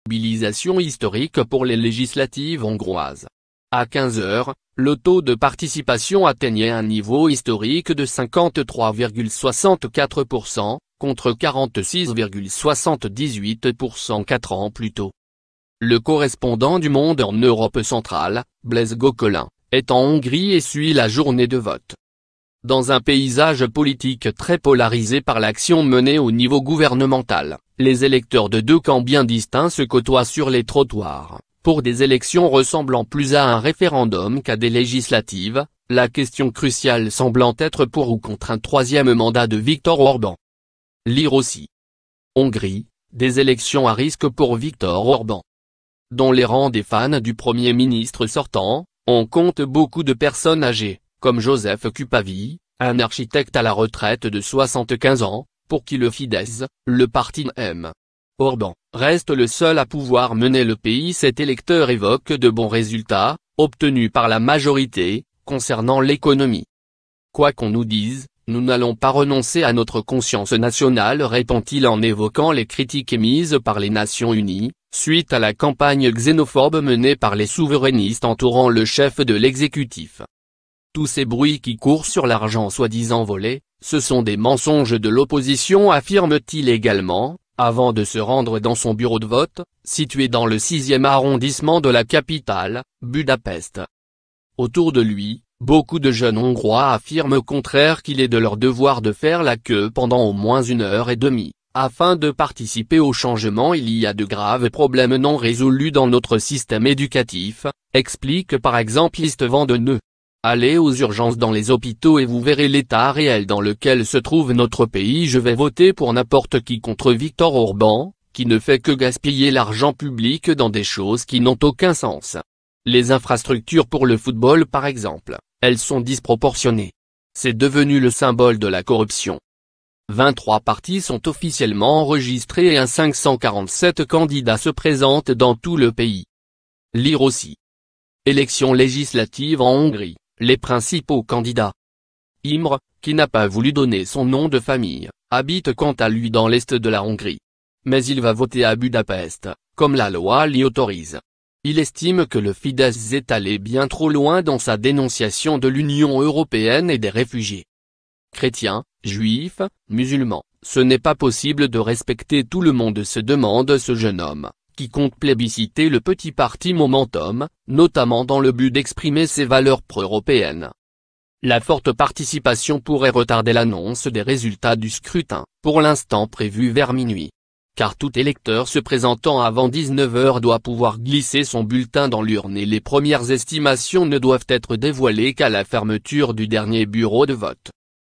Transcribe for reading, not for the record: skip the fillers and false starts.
Mobilisation historique pour les législatives hongroises. À 15 h, le taux de participation atteignait un niveau historique de 53,64%, contre 46,78% 4 ans plus tôt. Le correspondant du Monde en Europe centrale, Blaise Gauquelin, est en Hongrie et suit la journée de vote. Dans un paysage politique très polarisé par l'action menée au niveau gouvernemental, les électeurs de deux camps bien distincts se côtoient sur les trottoirs. Pour des élections ressemblant plus à un référendum qu'à des législatives, la question cruciale semblant être pour ou contre un troisième mandat de Viktor Orban. Lire aussi. Hongrie, des élections à risque pour Viktor Orban. Dans les rangs des fans du Premier ministre sortant, on compte beaucoup de personnes âgées, comme Joseph Kupavi, un architecte à la retraite de 75 ans, pour qui le Fidesz, le parti aime. Orban reste le seul à pouvoir mener le pays. Cet électeur évoque de bons résultats, obtenus par la majorité, concernant l'économie. Quoi qu'on nous dise, nous n'allons pas renoncer à notre conscience nationale, répond-il en évoquant les critiques émises par les Nations Unies, suite à la campagne xénophobe menée par les souverainistes entourant le chef de l'exécutif. Tous ces bruits qui courent sur l'argent soi-disant volé, ce sont des mensonges de l'opposition, affirme-t-il également, avant de se rendre dans son bureau de vote, situé dans le 6e arrondissement de la capitale, Budapest. Autour de lui, beaucoup de jeunes Hongrois affirment au contraire qu'il est de leur devoir de faire la queue pendant au moins 1h30, afin de participer au changement. Il y a de graves problèmes non résolus dans notre système éducatif, explique par exemple Istvan Deneux. Allez aux urgences dans les hôpitaux et vous verrez l'état réel dans lequel se trouve notre pays. Je vais voter pour n'importe qui contre Viktor Orban, qui ne fait que gaspiller l'argent public dans des choses qui n'ont aucun sens. Les infrastructures pour le football par exemple, elles sont disproportionnées. C'est devenu le symbole de la corruption. 23 partis sont officiellement enregistrés et un 547 candidats se présentent dans tout le pays. Lire aussi. Élections législatives en Hongrie. Les principaux candidats. Imre, qui n'a pas voulu donner son nom de famille, habite quant à lui dans l'est de la Hongrie. Mais il va voter à Budapest, comme la loi l'y autorise. Il estime que le Fidesz est allé bien trop loin dans sa dénonciation de l'Union européenne et des réfugiés. Chrétiens, juifs, musulmans, ce n'est pas possible de respecter tout le monde, se demande ce jeune homme, qui compte plébisciter le petit parti Momentum, notamment dans le but d'exprimer ses valeurs pro-européennes. La forte participation pourrait retarder l'annonce des résultats du scrutin, pour l'instant prévu vers minuit. Car tout électeur se présentant avant 19 h doit pouvoir glisser son bulletin dans l'urne et les premières estimations ne doivent être dévoilées qu'à la fermeture du dernier bureau de vote.